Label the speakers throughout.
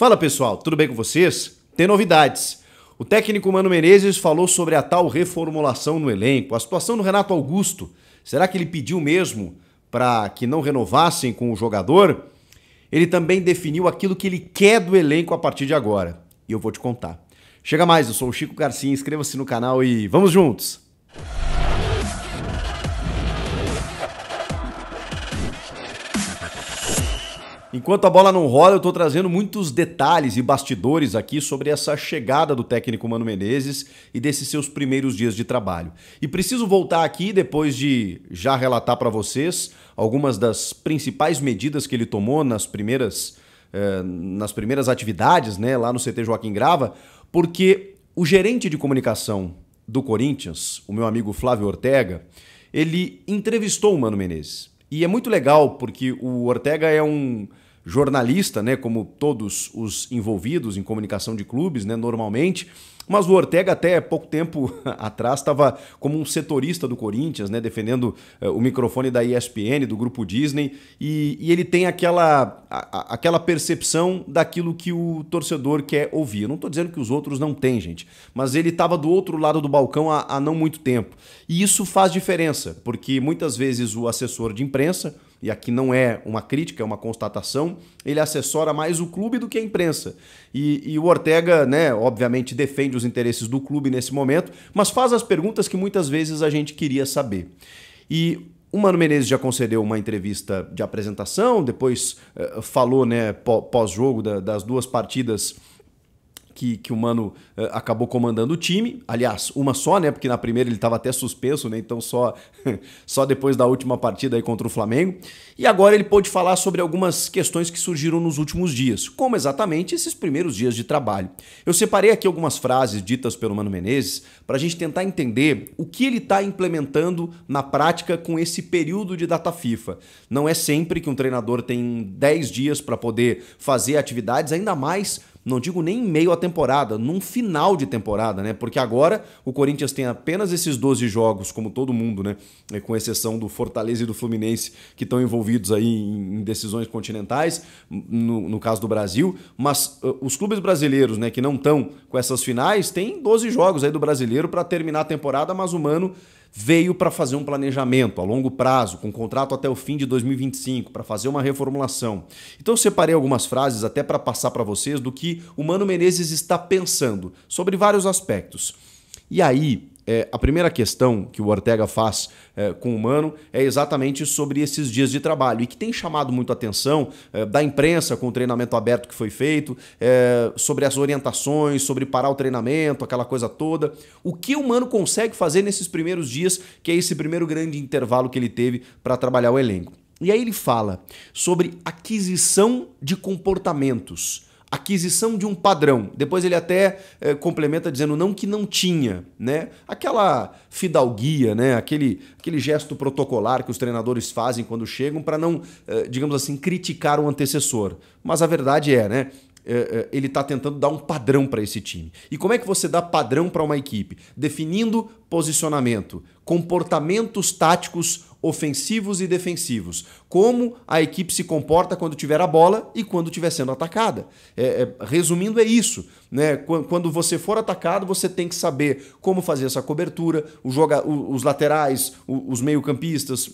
Speaker 1: Fala pessoal, tudo bem com vocês? Tem novidades. O técnico Mano Menezes falou sobre a tal reformulação no elenco, a situação do Renato Augusto. Será que ele pediu mesmo para que não renovassem com o jogador? Ele também definiu aquilo que ele quer do elenco a partir de agora. E eu vou te contar. Chega mais, eu sou o Chico Garcia, inscreva-se no canal e vamos juntos! Enquanto a bola não rola, eu estou trazendo muitos detalhes e bastidores aqui sobre essa chegada do técnico Mano Menezes e desses seus primeiros dias de trabalho. E preciso voltar aqui, depois de já relatar para vocês algumas das principais medidas que ele tomou nas primeiras atividades, né, lá no CT Joaquim Grava, porque o gerente de comunicação do Corinthians, o meu amigo Flávio Ortega, ele entrevistou o Mano Menezes. E é muito legal porque o Ortega é um jornalista, né, como todos os envolvidos em comunicação de clubes, né, normalmente, mas o Ortega até pouco tempo atrás estava como um setorista do Corinthians, né, defendendo o microfone da ESPN, do Grupo Disney, e ele tem aquela percepção daquilo que o torcedor quer ouvir. Eu não estou dizendo que os outros não têm, gente, mas ele estava do outro lado do balcão há não muito tempo. E isso faz diferença, porque muitas vezes o assessor de imprensa, e aqui não é uma crítica, é uma constatação, ele assessora mais o clube do que a imprensa. E o Ortega, né, obviamente defende os interesses do clube nesse momento, mas faz as perguntas que muitas vezes a gente queria saber. E o Mano Menezes já concedeu uma entrevista de apresentação, depois falou, né, pós-jogo das duas partidas que o Mano acabou comandando o time. Aliás, uma só, né? Porque na primeira ele estava até suspenso, né? Então só depois da última partida aí contra o Flamengo. E agora ele pôde falar sobre algumas questões que surgiram nos últimos dias, como exatamente esses primeiros dias de trabalho. Eu separei aqui algumas frases ditas pelo Mano Menezes para a gente tentar entender o que ele está implementando na prática com esse período de data FIFA. Não é sempre que um treinador tem 10 dias para poder fazer atividades, ainda mais, não digo nem em meio à temporada, num final de temporada, né? Porque agora o Corinthians tem apenas esses 12 jogos, como todo mundo, né? Com exceção do Fortaleza e do Fluminense, que estão envolvidos aí em decisões continentais, no caso do Brasil, mas os clubes brasileiros, né, que não estão com essas finais, têm 12 jogos aí do brasileiro para terminar a temporada, mas o Mano veio para fazer um planejamento a longo prazo, com contrato até o fim de 2025, para fazer uma reformulação. Então eu separei algumas frases até para passar para vocês do que o Mano Menezes está pensando sobre vários aspectos. E aí, a primeira questão que o Ortega faz com o Mano é exatamente sobre esses dias de trabalho e que tem chamado muito a atenção da imprensa com o treinamento aberto que foi feito, sobre as orientações, sobre parar o treinamento, aquela coisa toda. O que o Mano consegue fazer nesses primeiros dias, que é esse primeiro grande intervalo que ele teve para trabalhar o elenco. E aí ele fala sobre aquisição de comportamentos, aquisição de um padrão. Depois ele até complementa dizendo não que não tinha, né? Aquela fidalguia, né? Aquele gesto protocolar que os treinadores fazem quando chegam para não, digamos assim, criticar o antecessor. Mas a verdade é, né? Ele está tentando dar um padrão para esse time. E como é que você dá padrão para uma equipe? Definindo posicionamento, comportamentos táticos ofensivos e defensivos. Como a equipe se comporta quando tiver a bola e quando estiver sendo atacada. Resumindo, é isso, né? Quando você for atacado, você tem que saber como fazer essa cobertura, os laterais, os meio-campistas,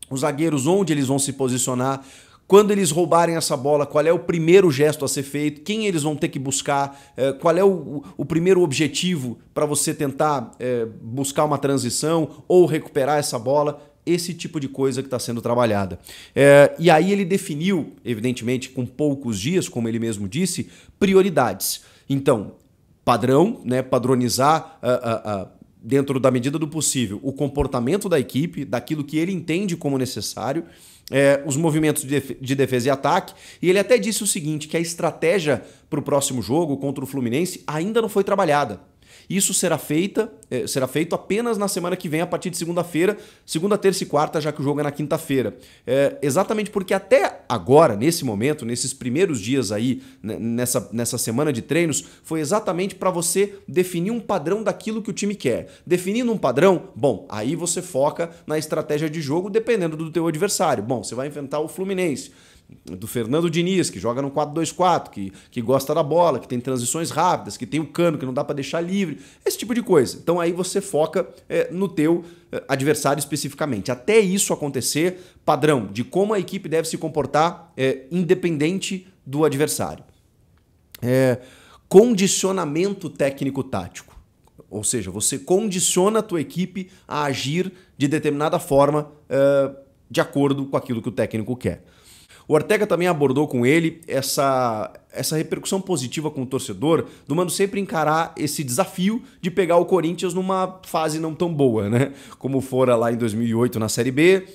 Speaker 1: os zagueiros, onde eles vão se posicionar. Quando eles roubarem essa bola, qual é o primeiro gesto a ser feito, quem eles vão ter que buscar, qual é o primeiro objetivo para você tentar buscar uma transição ou recuperar essa bola, esse tipo de coisa que está sendo trabalhada. E aí ele definiu, evidentemente com poucos dias, como ele mesmo disse, prioridades. Então, padrão, né, padronizar dentro da medida do possível o comportamento da equipe, daquilo que ele entende como necessário, os movimentos de defesa e ataque, e ele até disse o seguinte, que a estratégia para o próximo jogo contra o Fluminense ainda não foi trabalhada. Isso será feito apenas na semana que vem, a partir de segunda-feira, segunda, terça e quarta, já que o jogo é na quinta-feira. Exatamente porque até agora, nesse momento, nesses primeiros dias aí, nessa semana de treinos, foi exatamente para você definir um padrão daquilo que o time quer. Definindo um padrão, bom, aí você foca na estratégia de jogo dependendo do teu adversário. Bom, você vai enfrentar o Fluminense. do Fernando Diniz, que joga no 4-2-4, que gosta da bola, que tem transições rápidas, que tem o Cano, que não dá para deixar livre, esse tipo de coisa. Então aí você foca no teu adversário especificamente. Até isso acontecer, padrão de como a equipe deve se comportar independente do adversário. Condicionamento técnico-tático. Ou seja, você condiciona a tua equipe a agir de determinada forma de acordo com aquilo que o técnico quer. O Ortega também abordou com ele essa repercussão positiva com o torcedor, do Mano sempre encarar esse desafio de pegar o Corinthians numa fase não tão boa, né? Como fora lá em 2008 na Série B,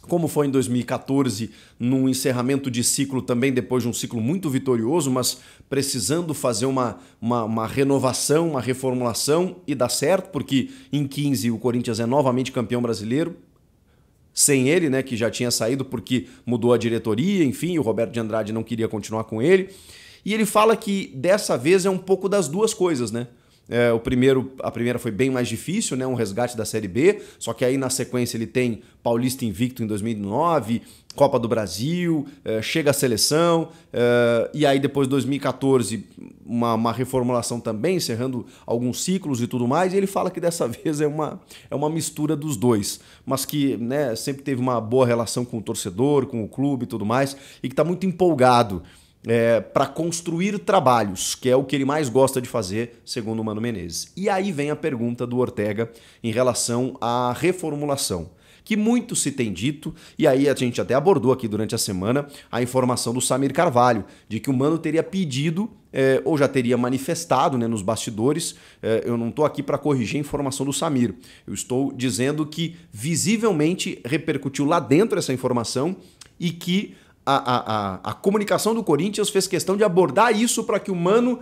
Speaker 1: como foi em 2014 num encerramento de ciclo também, depois de um ciclo muito vitorioso, mas precisando fazer uma renovação, uma reformulação, e dá certo, porque em 15 o Corinthians é novamente campeão brasileiro, sem ele, né, que já tinha saído porque mudou a diretoria, enfim, o Roberto de Andrade não queria continuar com ele. E ele fala que dessa vez é um pouco das duas coisas, né? A primeira foi bem mais difícil, né? Um resgate da Série B, só que aí na sequência ele tem Paulista invicto em 2009, Copa do Brasil, chega a seleção, e aí depois de 2014 uma reformulação também, encerrando alguns ciclos e tudo mais, e ele fala que dessa vez é uma mistura dos dois, mas que, né, sempre teve uma boa relação com o torcedor, com o clube e tudo mais, e que está muito empolgado para construir trabalhos, que é o que ele mais gosta de fazer, segundo o Mano Menezes. E aí vem a pergunta do Ortega em relação à reformulação, que muito se tem dito, e aí a gente até abordou aqui durante a semana a informação do Samir Carvalho, de que o Mano teria pedido, ou já teria manifestado, né, nos bastidores, eu não estou aqui para corrigir a informação do Samir, eu estou dizendo que visivelmente repercutiu lá dentro essa informação e que a comunicação do Corinthians fez questão de abordar isso para que o Mano,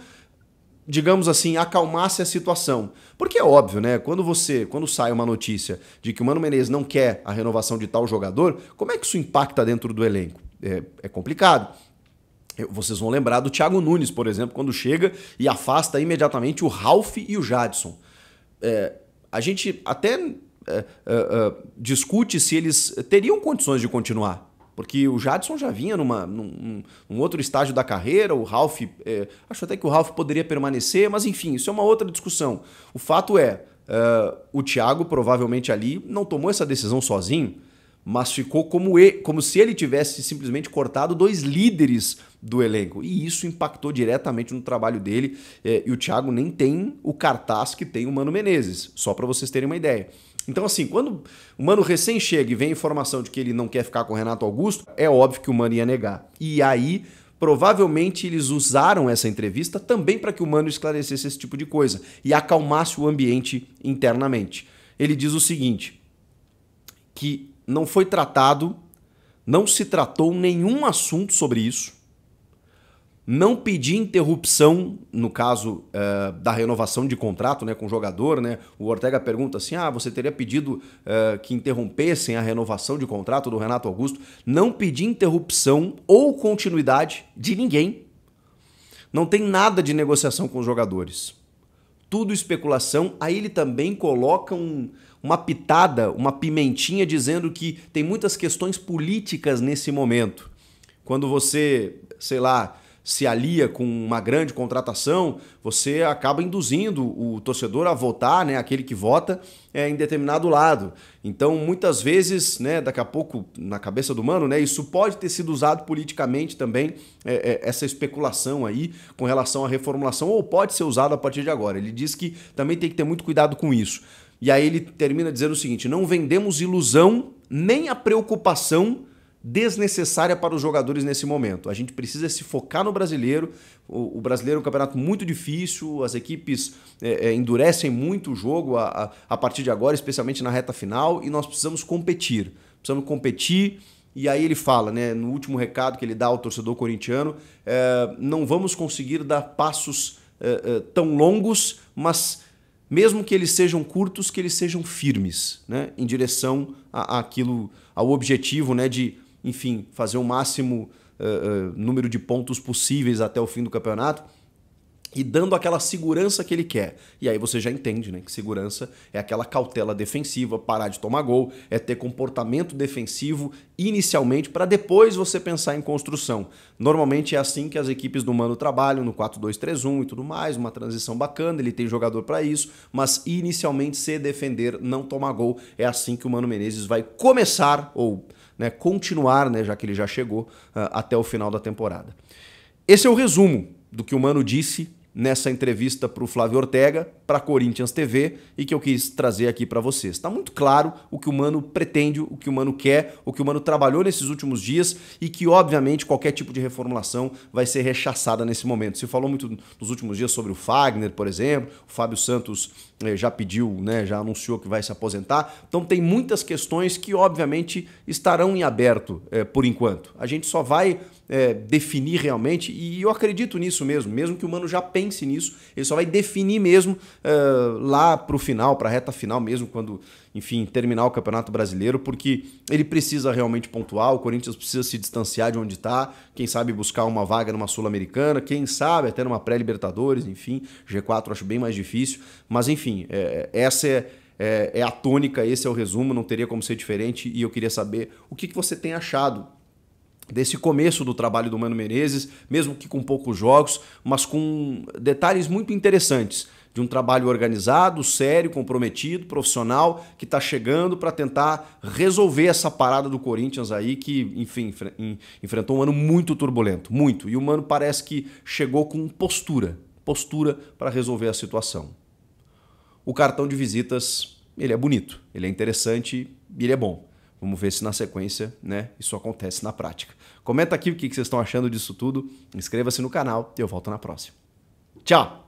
Speaker 1: digamos assim, acalmasse a situação. Porque é óbvio, né? Quando sai uma notícia de que o Mano Menezes não quer a renovação de tal jogador, como é que isso impacta dentro do elenco? É complicado. Vocês vão lembrar do Thiago Nunes, por exemplo, quando chega e afasta imediatamente o Ralf e o Jadson. A gente até discute se eles teriam condições de continuar. Porque o Jadson já vinha num outro estágio da carreira, o Ralf, acho até que o Ralf poderia permanecer, mas enfim, isso é uma outra discussão. O fato é, o Thiago provavelmente ali não tomou essa decisão sozinho, mas ficou como se ele tivesse simplesmente cortado dois líderes do elenco. E isso impactou diretamente no trabalho dele, e o Thiago nem tem o cartaz que tem o Mano Menezes, só para vocês terem uma ideia. Então, assim, quando o Mano recém chega e vem a informação de que ele não quer ficar com o Renato Augusto, é óbvio que o Mano ia negar. E aí, provavelmente, eles usaram essa entrevista também para que o Mano esclarecesse esse tipo de coisa e acalmasse o ambiente internamente. Ele diz o seguinte, que não se tratou nenhum assunto sobre isso, não pedi interrupção, no caso da renovação de contrato, né, com o jogador, né? O Ortega pergunta assim, você teria pedido que interrompessem a renovação de contrato do Renato Augusto? Não pedi interrupção ou continuidade de ninguém. Não tem nada de negociação com os jogadores. Tudo especulação. Aí ele também coloca uma pitada, uma pimentinha, dizendo que tem muitas questões políticas nesse momento. Quando você, sei lá, se alia com uma grande contratação, você acaba induzindo o torcedor a votar, né, aquele que vota em determinado lado. Então, muitas vezes, né, daqui a pouco, na cabeça do Mano, né, isso pode ter sido usado politicamente também, essa especulação aí com relação à reformulação, ou pode ser usado a partir de agora. Ele diz que também tem que ter muito cuidado com isso. E aí ele termina dizendo o seguinte, não vendemos ilusão nem a preocupação desnecessária para os jogadores nesse momento. A gente precisa se focar no brasileiro. O brasileiro é um campeonato muito difícil, as equipes endurecem muito o jogo a partir de agora, especialmente na reta final, e nós precisamos competir. E aí ele fala, né, no último recado que ele dá ao torcedor corintiano, não vamos conseguir dar passos tão longos, mas mesmo que eles sejam curtos, que eles sejam firmes, né, em direção ao objetivo, né, de, enfim, fazer o máximo número de pontos possíveis até o fim do campeonato. e dando aquela segurança que ele quer. E aí você já entende, né, que segurança é aquela cautela defensiva, parar de tomar gol, é ter comportamento defensivo inicialmente para depois você pensar em construção. Normalmente é assim que as equipes do Mano trabalham, no 4-2-3-1 e tudo mais, uma transição bacana, ele tem jogador para isso, mas inicialmente se defender, não tomar gol, é assim que o Mano Menezes vai começar, ou né, continuar, né, já que ele já chegou até o final da temporada. Esse é o resumo do que o Mano disse nessa entrevista para o Flávio Ortega, para a Corinthians TV, e que eu quis trazer aqui para vocês. Está muito claro o que o Mano pretende, o que o Mano quer, o que o Mano trabalhou nesses últimos dias e que, obviamente, qualquer tipo de reformulação vai ser rechaçada nesse momento. Se falou muito nos últimos dias sobre o Fagner, por exemplo, o Fábio Santos já pediu, né, já anunciou que vai se aposentar. Então tem muitas questões que, obviamente, estarão em aberto por enquanto. A gente só vai definir realmente, e eu acredito nisso mesmo que o Mano já pense nisso, ele só vai definir mesmo lá pro final, pra reta final mesmo, quando, enfim, terminar o Campeonato Brasileiro, porque ele precisa realmente pontuar, o Corinthians precisa se distanciar de onde está, quem sabe buscar uma vaga numa Sul-Americana, quem sabe até numa pré-Libertadores, enfim, G4 eu acho bem mais difícil, mas enfim, essa é a tônica, esse é o resumo, não teria como ser diferente, e eu queria saber o que você tem achado desse começo do trabalho do Mano Menezes, mesmo que com poucos jogos, mas com detalhes muito interessantes, de um trabalho organizado, sério, comprometido, profissional, que está chegando para tentar resolver essa parada do Corinthians aí, que, enfim, enfrentou um ano muito turbulento, muito, e o Mano parece que chegou com postura para resolver a situação. O cartão de visitas, ele é bonito, ele é interessante e ele é bom. Vamos ver se na sequência, né, isso acontece na prática. Comenta aqui o que vocês estão achando disso tudo, inscreva-se no canal e eu volto na próxima. Tchau!